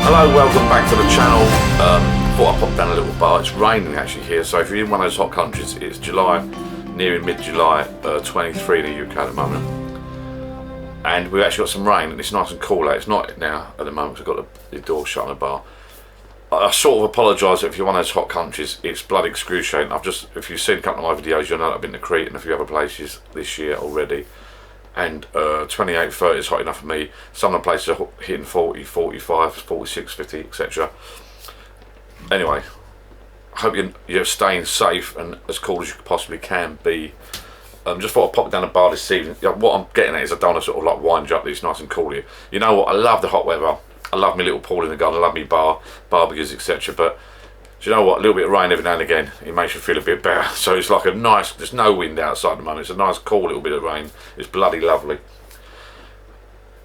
Hello, welcome back to the channel. Thought I'd pop down a little bar. It's raining actually here, so if you're in one of those hot countries, it's July, nearing mid-July, 23 in the UK at the moment. And we've actually got some rain and it's nice and cool out. It's not now at the moment, we've got the door shut on the bar. I sort of apologise if you're one of those hot countries, it's bloody excruciating. If you've seen a couple of my videos, you'll know that I've been to Crete and a few other places this year already. And 28, 30 is hot enough for me. Some of the places are hitting 40, 45, 46, 50, etc. Anyway, I hope you're staying safe and as cool as you possibly can be. Just thought I'd pop down the bar this evening. What I'm getting at is I don't want to sort of like wind you up, it's nice and cool here. You know what, I love the hot weather. I love my little pool in the garden, I love my barbecues, etc. But do you know what, a little bit of rain every now and again, it makes you feel a bit better. So it's like a nice, there's no wind outside at the moment, it's a nice cool little bit of rain. It's bloody lovely.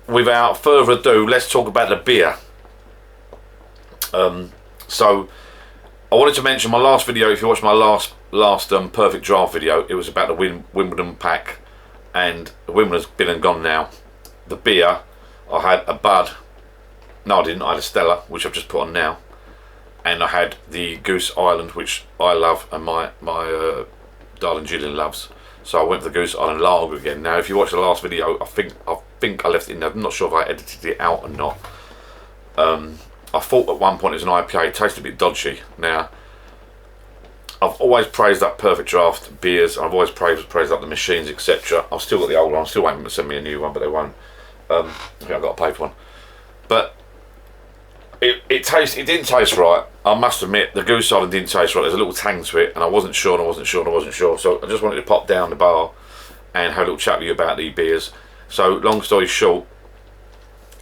Without further ado, let's talk about the beer. So I wanted to mention my last video. If you watched my last perfect draft video, it was about the Wimbledon pack, and Wimbledon's been and gone now. The beer, I had a Bud. No, I didn't. I had a Stella, which I've just put on now, and I had the Goose Island, which I love, and my darling Gillian loves. So I went for the Goose Island Lager again. Now, if you watched the last video, I think I left it in there. I'm not sure if I edited it out or not. I thought at one point it was an IPA. It tasted a bit dodgy. Now, I've always praised up Perfect Draft beers. I've always praised up the machines, etc. I've still got the old one. I'm still waiting to send me a new one, but they won't. I think I've got to pay for one. But it didn't taste right. I must admit, the Goose Island didn't taste right. There's a little tang to it, and I wasn't sure. So I just wanted to pop down the bar and have a little chat with you about the beers. So long story short,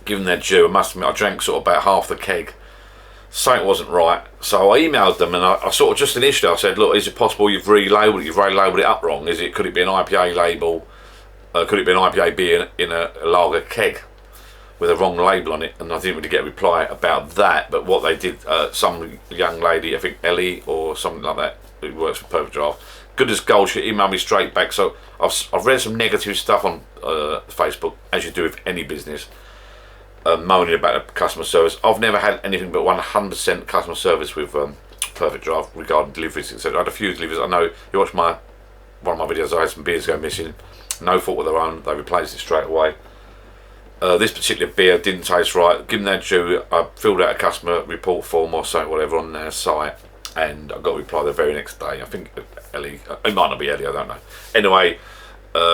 given their due, I must admit I drank sort of about half the keg. Something wasn't right, so I emailed them, and I sort of just initially I said, look, is it possible you've relabeled it up wrong? Could it be an IPA label? Could it be an IPA beer in a lager keg with a wrong label on it? And I didn't really get a reply about that. But what they did, some young lady, I think Ellie or something like that, who works for Perfect Draft, good as gold, she emailed me straight back. So I've read some negative stuff on Facebook, as you do with any business, moaning about the customer service. I've never had anything but 100% customer service with Perfect Draft regarding deliveries, etc. I had a few deliveries. I know you watched one of my videos, I had some beers go missing, no fault of their own, they replaced it straight away. This particular beer didn't taste right. Given their due, I filled out a customer report form or something, whatever, on their site, and I got a reply the very next day. I think Ellie, it might not be Ellie, I don't know. Anyway,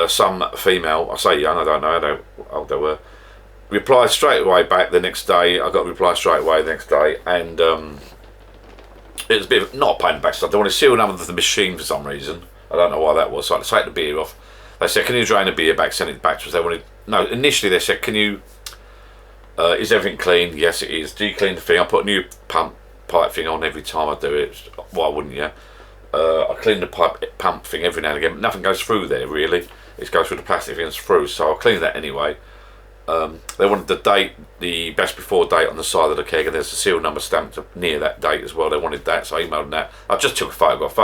some female, I say young, I don't know how old they were, replied straight away back the next day. I got a reply straight away the next day, and it was a bit of, not a pain in the backside. They wanted to seal number of the machine for some reason. I don't know why that was. So I had to take the beer off. They said, can you drain the beer back, send it back to us? They wanted, no, initially they said, can you, is everything clean? Yes, it is. Do you clean the thing? I put a new pipe thing on every time I do it. Why wouldn't you? I clean the pump thing every now and again, but nothing goes through there really. It goes through the plastic things through, so I clean that anyway. They wanted the date, the best before date on the side of the keg, and there's a serial number stamped near that date as well. They wanted that, so I emailed them that. I just took a photograph,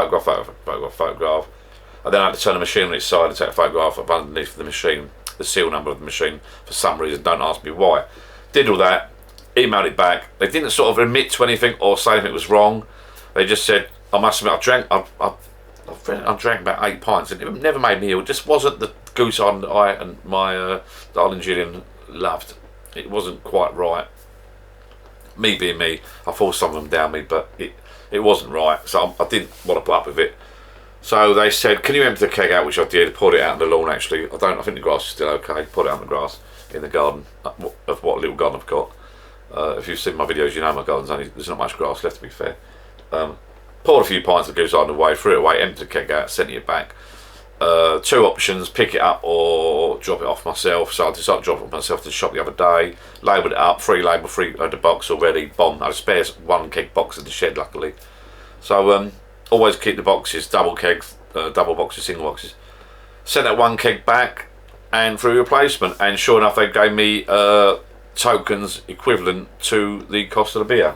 and then I had to turn the machine on its side and take a photograph of underneath the machine, the serial number of the machine, for some reason. Don't ask me why. Did all that, emailed it back. They didn't sort of admit to anything or say anything was wrong. They just said, I must admit, I drank about 8 pints, and it never made me ill. It just wasn't the goose island that I and my darling Gillian loved. It wasn't quite right. Me being me, I forced some of them down me, but it wasn't right, so I didn't want to put up with it. So they said, can you empty the keg out, which I did. Poured it out on the lawn actually. I think the grass is still okay. Poured it out on the grass in the garden, of what little garden I've got. If you've seen my videos, you know my garden's there's not much grass left, to be fair. Poured a few pints of goose island away, threw it away, emptied the keg out, sent it back. 2 options: pick it up or drop it off myself. So I decided to drop it off myself to the shop the other day. Labelled it up, free label, free the box already. Bomb. I had a spare 1 keg box in the shed, luckily. So always keep the boxes, double kegs, double boxes, single boxes. Sent that 1 keg back and through replacement, and sure enough they gave me tokens equivalent to the cost of the beer.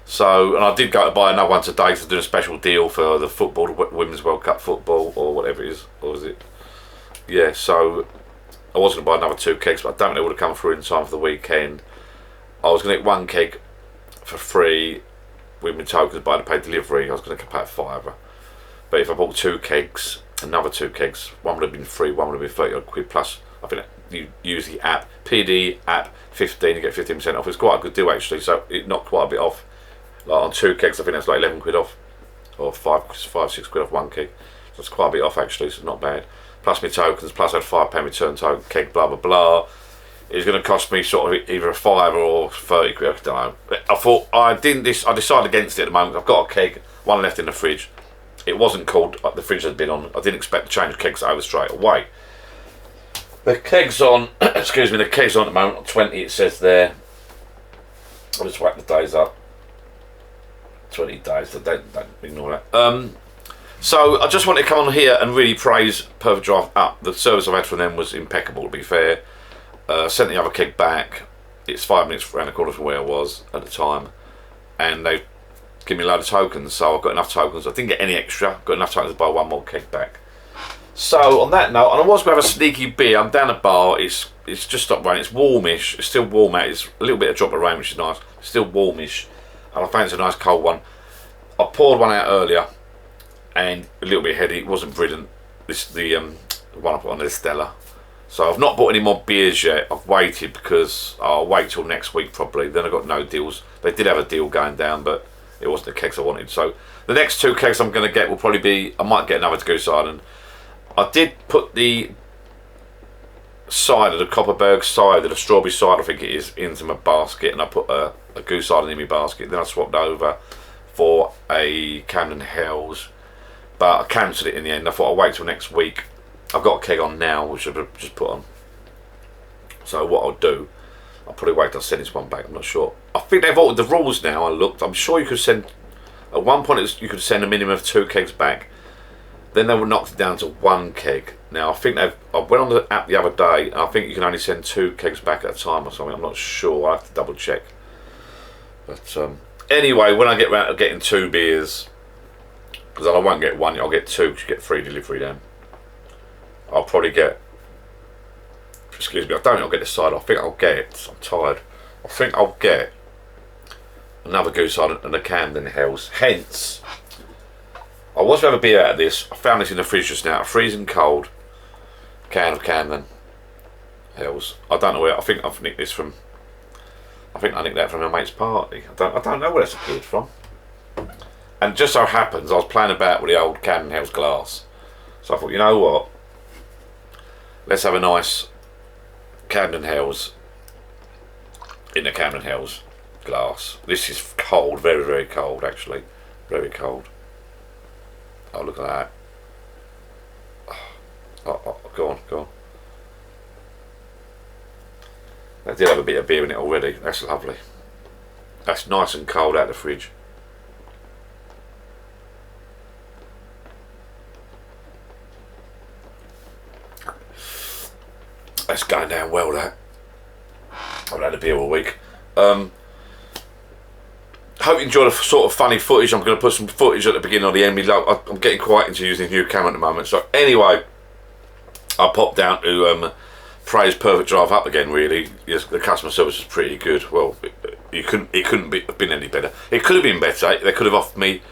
So, and I did go to buy another one today to do a special deal for the football, the Women's World Cup football, or whatever it is, or was it? Yeah, so I was going to buy another 2 kegs, but I don't think they would have come through in time for the weekend. I was going to get 1 keg for free with my tokens, but I had to pay delivery. I was going to pay a £5. But if I bought 2 kegs, another 2 kegs, one would have been free, one would have been 30 odd quid plus. I think you use the app, PD app 15, you get 15% off. It's quite a good deal actually, so it knocked quite a bit off. Like on 2 kegs, I think that's like 11 quid off, or 5-6 quid off 1 keg. So it's quite a bit off actually, so it's not bad. Plus my tokens, plus I had £5 return token, keg, blah blah blah. It's going to cost me sort of either a £5 or 30 quid. I don't know. I thought I decided against it at the moment. I've got a keg, 1 left in the fridge. It wasn't cold. The fridge had been on. I didn't expect to change the kegs over straight away. The keg's on. Excuse me. The keg's on at the moment. On 20, it says there. I'll just whack the days up. 20 days, so don't ignore that. So I just want to come on here and really praise Perfect Draft up. The service I've had from them was impeccable, to be fair. Sent the other keg back. It's 5 minutes around the corner from where I was at the time, and they give me a load of tokens, so I've got enough tokens. I didn't get any extra, got enough tokens to buy 1 more keg back. So on that note, and I was going to have a sneaky beer. I'm down the bar, it's just stopped raining, it's warmish, it's still warm out, it's a little bit of drop of rain, which is nice, it's still warmish, and I fancy a nice cold one. I poured one out earlier, and a little bit heady, it wasn't brilliant. The one I put on is Stella. So I've not bought any more beers yet. I've waited because I'll wait till next week probably. Then I've got no deals. They did have a deal going down, but it wasn't the kegs I wanted. So the next 2 kegs I'm going to get will probably be, I might get another Goose Island. I did put the cider, the Copperberg cider, the strawberry cider I think it is, into my basket, and I put a Goose Island in my basket. Then I swapped over for a Camden Hells, but I cancelled it in the end. I thought I'll wait till next week. I've got a keg on now, which I've just put on. So what I'll do, I'll probably wait till I send this one back. I'm not sure. I think they've altered the rules now. I looked. I'm sure you could send. At one point, you could send a minimum of 2 kegs back. Then they would knock it down to 1 keg. Now I think I went on the app the other day, and I think you can only send 2 kegs back at a time or something. I'm not sure. I have to double check. But anyway, when I get round to getting 2 beers, because I won't get 1, I'll get 2 because you get free delivery then. I'll probably get, excuse me, I don't think I'll get the cider. I think I'll get, I'm tired, I think I'll get another Goose Island and a Camden Hells. Hence, I was going to have a beer out of this. I found this in the fridge just now, a freezing cold can of Camden Hells. I don't know where, I think I've nicked this from, I think I nicked that from a mate's party. I don't know where it's appeared from. And just so happens, I was playing about with the old Camden Hells glass. So I thought, you know what? Let's have a nice Camden Hells in the Camden Hells glass. This is cold, very, very cold actually. Very cold. Oh, look at that. Oh, go on. I did have a bit of beer in it already. That's lovely. That's nice and cold out of the fridge. That's going down well, that. I've had a beer all week. Hope you enjoy the sort of funny footage. I'm going to put some footage at the beginning or the end. I'm getting quite into using a new camera at the moment. So anyway, I popped down to praise Perfect Draft up again. Really, yes, the customer service was pretty good. Well, it couldn't have been any better. It could have been better. They could have offered me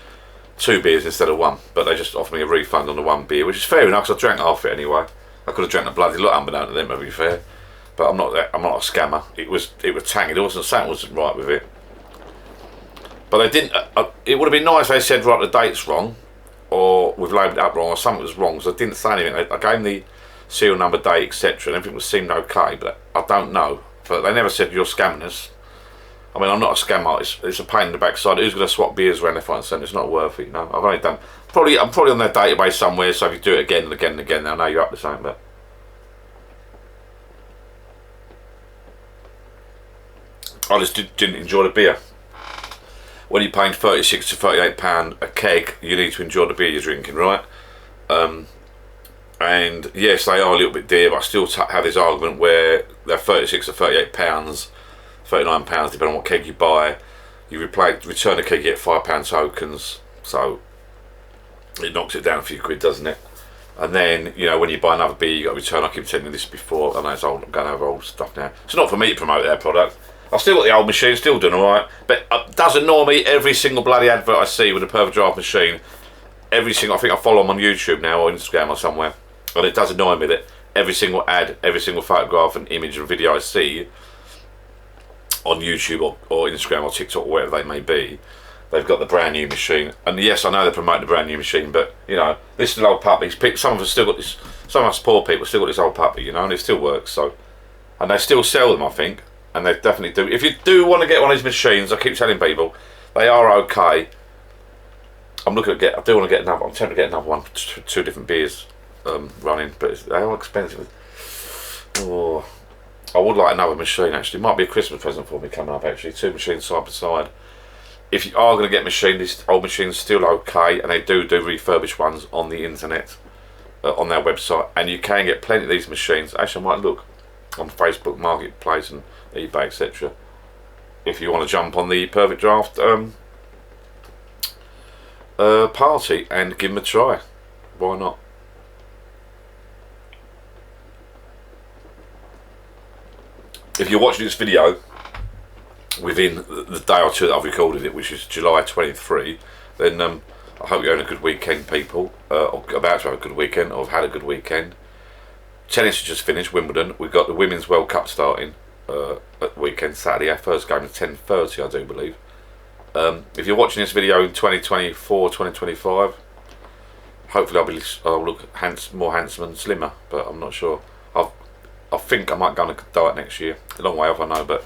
2 beers instead of 1, but they just offered me a refund on the 1 beer, which is fair enough because I drank half it anyway. I could have drank the bloody lot unbeknown to them, to be fair. But I'm not a scammer. It was tangy. There wasn't something wasn't right with it. But they didn't. It would have been nice if they said, right, the date's wrong, or we've labelled it up wrong, or something was wrong. So I didn't say anything. I gave them the serial number, date, etc., and everything seemed okay. But I don't know. But they never said you're scamming us. I mean, I'm not a scam artist. It's a pain in the backside. Who's going to swap beers around left, right, and centre? It's not worth it. You know. I've only done I'm probably on their database somewhere. So if you do it again and again and again, they'll know you're up to something. But I just didn't enjoy the beer. When you're paying £36 to £38 a keg, you need to enjoy the beer you're drinking, right? And yes, they are a little bit dear, but I still have this argument where they're £36 to £38, £39 depending on what keg you buy. You return a keg, you get £5 tokens, so it knocks it down a few quid, doesn't it? And then, you know, when you buy another beer, you got to return. I keep telling you this before. I know it's old. I'm going over old stuff now. It's not for me to promote their product. I've still got the old machine, still doing alright, but it does annoy me every single bloody advert I see with a Perfect Draft machine. I think I follow them on YouTube now or Instagram or somewhere, and it does annoy me that every single ad, every single photograph and image and video I see on YouTube or Instagram or TikTok or whatever they may be, they've got the brand new machine. And yes, I know they're promoting the brand new machine, but you know, this is an old puppy. Some of us still got this. Some of us poor people still got this old puppy, you know, and it still works. So, and they still sell them, I think. And they definitely do. If you do want to get one of these machines, I keep telling people, they are okay. I do want to get another. I'm tempted to get another one, 2 different beers running, but they are expensive. Oh, I would like another machine actually. Might be a Christmas present for me coming up actually. 2 machines side by side. If you are going to get a machine, this old machine's still okay, and they do refurbished ones on the internet, on their website, and you can get plenty of these machines. Actually, I might look on Facebook Marketplace and eBay, etc. if you want to jump on the Perfect Draft party and give them a try. Why not? If you're watching this video within the day or 2 that I've recorded it, which is July 23, then I hope you're having a good weekend, people, or about to have a good weekend, or have had a good weekend. Tennis has just finished, Wimbledon. We've got the Women's World Cup starting at the weekend, Saturday. Our first game is 10:30, I do believe. If you're watching this video in 2024, 2025, hopefully I'll look more handsome and slimmer, but I'm not sure. I think I might go on a diet next year. A long way off, I know, but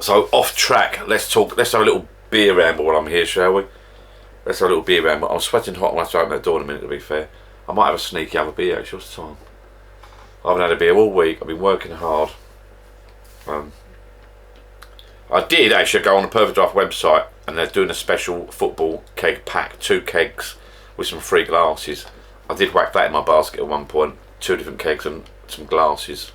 so off track. Let's have a little beer ramble while I'm here, shall we? Let's have a little beer ramble. I'm sweating hot. I'm going to have to open that door in a minute, to be fair. I might have a sneaky other beer actually. What's the time? I haven't had a beer all week. I've been working hard. I did actually go on the Perfect Draft website, and they're doing a special football keg pack, 2 kegs with some free glasses. I did whack that in my basket at one point, 2 different kegs and some glasses.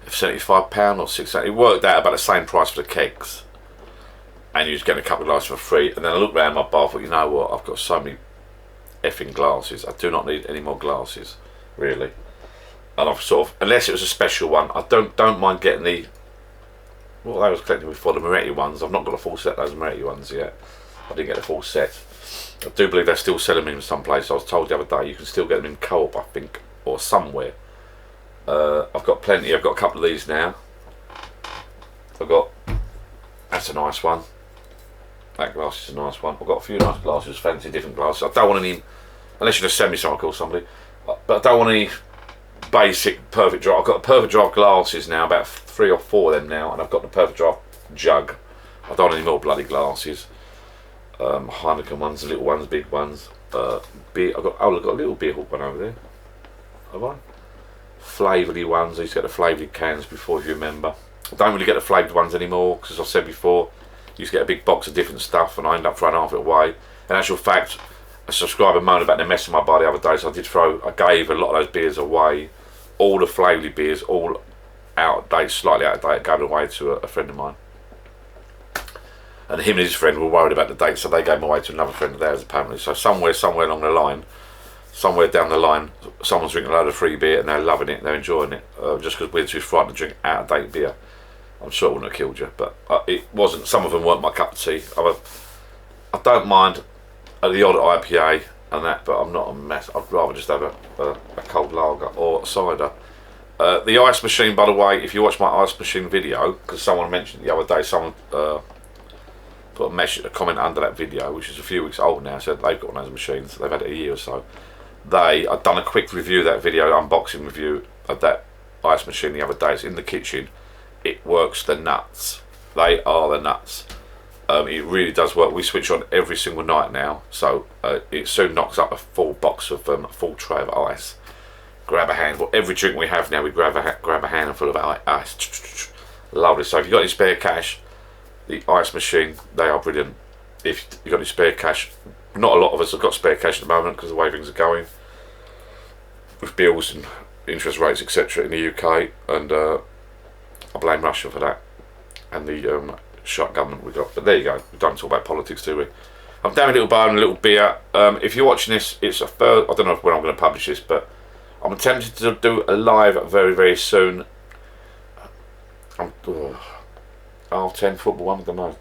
£75 or £6. It worked out about the same price for the kegs, and you was getting a couple of glasses for free. And then I looked around my bar, thought, you know what? I've got so many effing glasses. I do not need any more glasses, really. And I've sort of, unless it was a special one, I don't mind getting the. Well, I was collecting before, the Moretti ones. I've not got a full set of those Moretti ones yet. I didn't get a full set. I do believe they're still selling them in some place. I was told the other day you can still get them in Co-op, I think, or somewhere. I've got plenty. I've got a couple of these now. That's a nice one. That glass is a nice one. I've got a few nice glasses, fancy different glasses. I don't want any, unless you just send me some, I'll call somebody. But I don't want any basic Perfect Draft. I've got the Perfect Draft glasses now, about 3 or 4 of them now, and I've got the Perfect Draft jug. I don't want any more bloody glasses. Heineken ones, little ones, big ones. Beer. I've got a little beer hook one over there. Have I? Flavoured ones. I used to get the flavoured cans before, if you remember. I don't really get the flavoured ones anymore, because as I said before, you used to get a big box of different stuff, and I end up throwing half it away. In actual fact, a subscriber moaned about the mess in my bar the other day, so I gave a lot of those beers away all the flavoury beers, all out of date, slightly out of date, going away to a friend of mine. And him and his friend were worried about the date, so they gave them away to another friend of theirs apparently. So somewhere along the line, somewhere down the line, someone's drinking a load of free beer and they're loving it, they're enjoying it, just because we're too frightened to drink out of date beer. I'm sure it wouldn't have killed you, but it wasn't. Some of them weren't my cup of tea. I don't mind the odd IPA and that, but I'm not a mess. I'd rather just have a cold lager or cider. The ice machine, by the way, if you watch my ice machine video, because someone mentioned the other day, someone put a comment under that video, which is a few weeks old now, said they've got one of those machines, they've had it a year or so. I've done a quick review of that video, unboxing review of that ice machine the other day. It's in the kitchen. It works the nuts. They are the nuts. It really does work. We switch on every single night now, so it soon knocks up a full box of full tray of ice. Grab a handful. Every drink we have now, we grab a handful of ice. Lovely. So if you've got any spare cash, the ice machine, they are brilliant. If you've got any spare cash, not a lot of us have got spare cash at the moment because of the way things are going with bills and interest rates, etc. in the UK, and I blame Russia for that and the shut government we got. But there you go. We don't talk about politics, do we? I'm down a little bar and a little beer. If you're watching this, it's a third. I don't know when I'm going to publish this, but I'm attempting to do a live very, very soon. Half 10 football one, I don't know.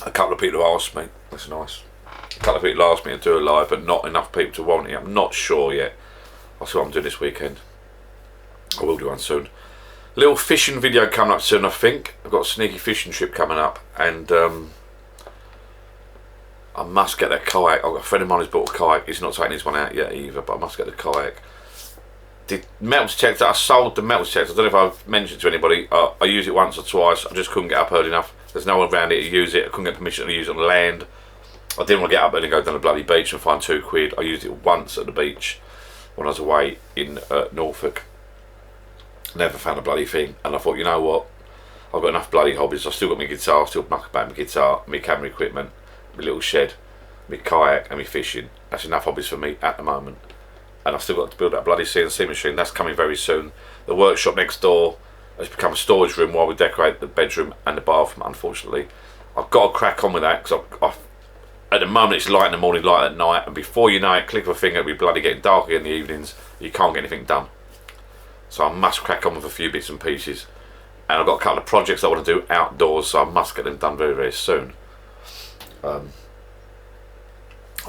A couple of people have asked me. That's nice. A couple of people asked me to do a live, but not enough people to want it. I'm not sure yet. I'll see what I'm doing this weekend. I will do one soon. Little fishing video coming up soon, I think. I've got a sneaky fishing trip coming up, and I must get that kayak. I've got a friend of mine who's bought a kayak. He's not taking his one out yet either, but I must get the kayak. The metal detector, I sold the metal detector. I don't know if I've mentioned to anybody. I used it once or twice. I just couldn't get up early enough. There's no one around it to use it. I couldn't get permission to use it on land. I didn't want to get up early and go down the bloody beach and find £2. I used it once at the beach when I was away in Norfolk. Never found a bloody thing, and I thought, you know what, I've got enough bloody hobbies. I've still got my guitar, still muck about my guitar, my camera equipment, my little shed, my kayak and my fishing. That's enough hobbies for me at the moment. And I've still got to build that bloody CNC machine. That's coming very soon. The workshop next door has become a storage room while we decorate the bedroom and the bathroom, unfortunately. I've got to crack on with that, because at the moment it's light in the morning, light at night, and before you know it, click of a finger, it'll be bloody getting darker in the evenings. You can't get anything done. So I must crack on with a few bits and pieces. And I've got a couple of projects I want to do outdoors, so I must get them done very, very soon. I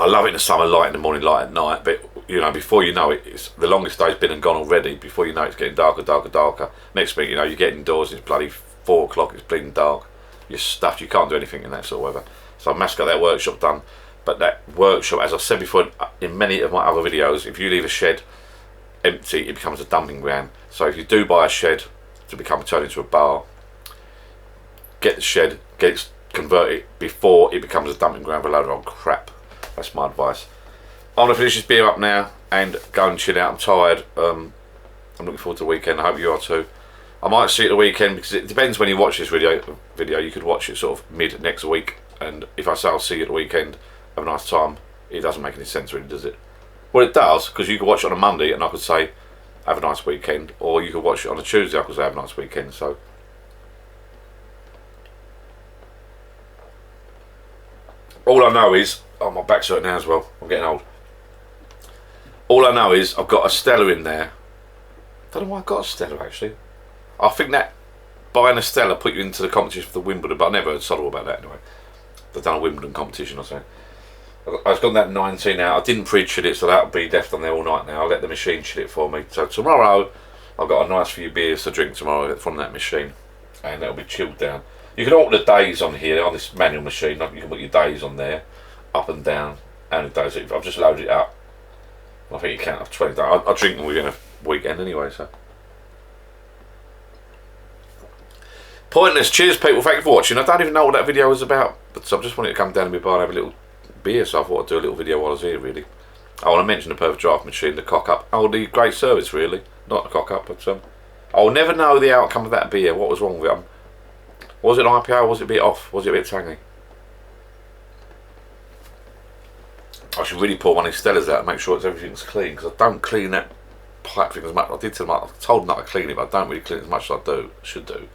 love it in the summer, light in the morning, light at night, but you know, before you know it, it's the longest day's been and gone already. Before you know it, it's getting darker, darker, darker. Next week, you know, you get indoors, it's bloody 4 o'clock, it's bleeding dark. You're stuffed, you can't do anything in that sort of weather. So I must get that workshop done. But that workshop, as I've said before in many of my other videos, if you leave a shed empty, it becomes a dumping ground. So if you do buy a shed to turn into a bar, get the shed, get it converted before it becomes a dumping ground for a load of old crap. That's my advice. I'm going to finish this beer up now and go and chill out. I'm tired. I'm looking forward to the weekend. I hope you are too. I might see it the weekend, because it depends when you watch this video. You could watch it sort of mid next week, and if I say I'll see you at the weekend, have a nice time, it doesn't make any sense really, does it? Well, it does, because you could watch it on a Monday and I could say have a nice weekend, or you could watch it on a Tuesday, I could say have a nice weekend. So all I know is, oh, my back's hurting now as well, I'm getting old. All I know is I've got a Stella in there. I don't know why I got a Stella actually. I think that buying a Stella put you into the competition for the Wimbledon, but I never heard subtle about that anyway. They've done a Wimbledon competition or something. I've got that 19 out. I didn't pre-chill it, so that'll be left on there all night now. I'll let the machine chill it for me. So tomorrow, I've got a nice few beers to drink tomorrow from that machine, and that'll be chilled down. You can alter the days on here, on this manual machine. You can put your days on there, up and down, and the days. I've just loaded it up. I think you count up 20 days. I drink them within a weekend anyway, so. Pointless. Cheers, people. Thank you for watching. I don't even know what that video was about, but I just wanted to come down and bar and have a little beer, so I thought I'd do a little video while I was here, really. I want to mention the perfect draft machine, the cock up. Oh, the great service, really. Not the cock up, but I'll never know the outcome of that beer. What was wrong with it? Was it IPA or was it a bit off? Was it a bit tangy? I should should really pour one of Stella's out and make sure everything's clean, because I don't clean that pipe thing as much. I did tell them, I told them that I clean it, but I don't really clean it as much as I should do.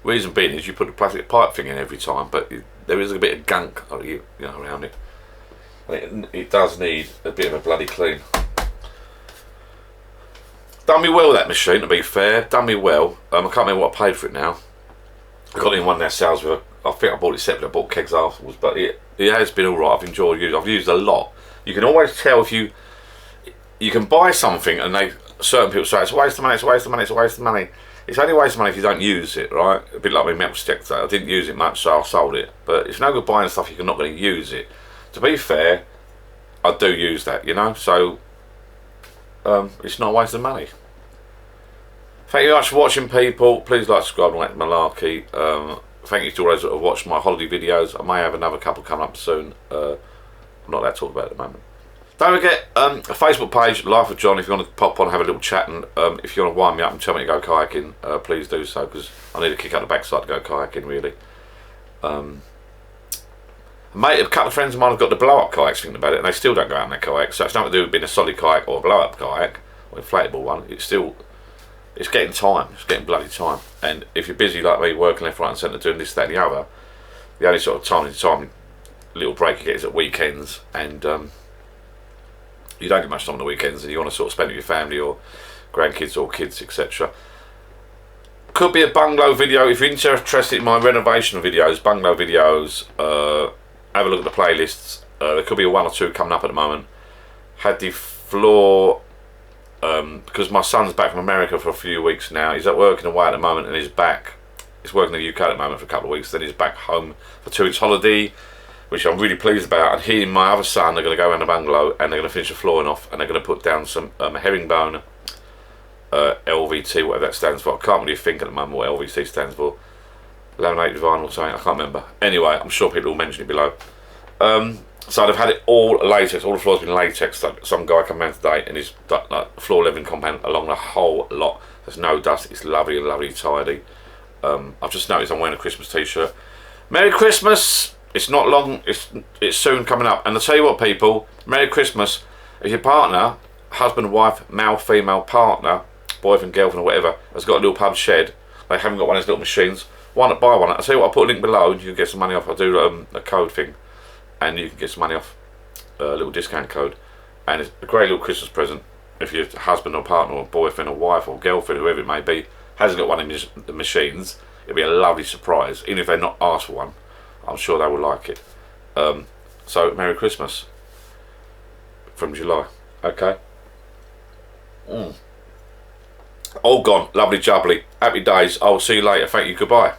Reason being is you put the plastic pipe thing in every time, but there is a bit of gunk, you know, around it. It does need a bit of a bloody clean. Done me well, that machine, to be fair. Done me well. I can't remember what I paid for it now. I got it in one of their sales with I think I bought it separately. I bought kegs afterwards, but it has been alright. I've enjoyed using it. I've used it a lot. You can always tell if you can buy something and certain people say it's a waste of money, it's a waste of money, it's a waste of money. It's only a waste of money if you don't use it, right? A bit like my metal stick. I didn't use it much, so I sold it. But it's no good buying stuff if you're not going to use it. To be fair, I do use that, you know, so it's not a waste of money. Thank you very much for watching, people. Please like, subscribe, and like malarkey. Thank you to all those that have watched my holiday videos. I may have another couple coming up soon. I'm not allowed to talk about it at the moment. Don't forget a Facebook page, Life of John, if you want to pop on, have a little chat, and if you want to wind me up and tell me to go kayaking, please do so, because I need a kick out the backside to go kayaking, really. Mate, a couple of friends of mine have got the blow-up kayaks, thinking about it, and they still don't go out in their kayaks, so it's nothing to do with being a solid kayak or a blow-up kayak, or inflatable one. It's getting time, it's getting bloody time, and if you're busy like me, working left, right and centre, doing this, that and the other, the only sort of time little break you get is at weekends, and you don't get much time on the weekends, and you want to sort of spend it with your family or grandkids or kids, etc. Could be a bungalow video. If you're interested in my renovation videos, bungalow videos, have a look at the playlists. There could be a one or two coming up at the moment. Had the floor, because my son's back from America for a few weeks now. He's at working away at the moment, and he's back. He's working in the UK at the moment for a couple of weeks. Then he's back home for 2 weeks holiday, which I'm really pleased about. And he and my other son are going to go around the bungalow, and they're going to finish the flooring off, and they're going to put down some herringbone, LVT, whatever that stands for. I can't really think at the moment what LVT stands for. Laminated vinyl or something, I can't remember. Anyway, I'm sure people will mention it below. So they've had it all latex, all the floors been latex. So some guy come around today and he's got like floor leveling compound along the whole lot. There's no dust, it's lovely, lovely, tidy. I've just noticed I'm wearing a Christmas t-shirt. Merry Christmas! It's not long, it's soon coming up. And I'll tell you what, people, Merry Christmas. If your partner, husband, wife, male, female, partner, boyfriend, girlfriend or whatever, has got a little pub shed, they haven't got one of those little machines, why not buy one? I'll tell you what, I'll put a link below and you can get some money off. I'll do a code thing and you can get some money off, a little discount code. And it's a great little Christmas present if your husband or partner or boyfriend or wife or girlfriend, whoever it may be, hasn't got one of the machines. It'll be a lovely surprise. Even if they're not asked for one, I'm sure they will like it. So Merry Christmas from July. Okay. All gone. Lovely jubbly. Happy days. I will see you later. Thank you. Goodbye.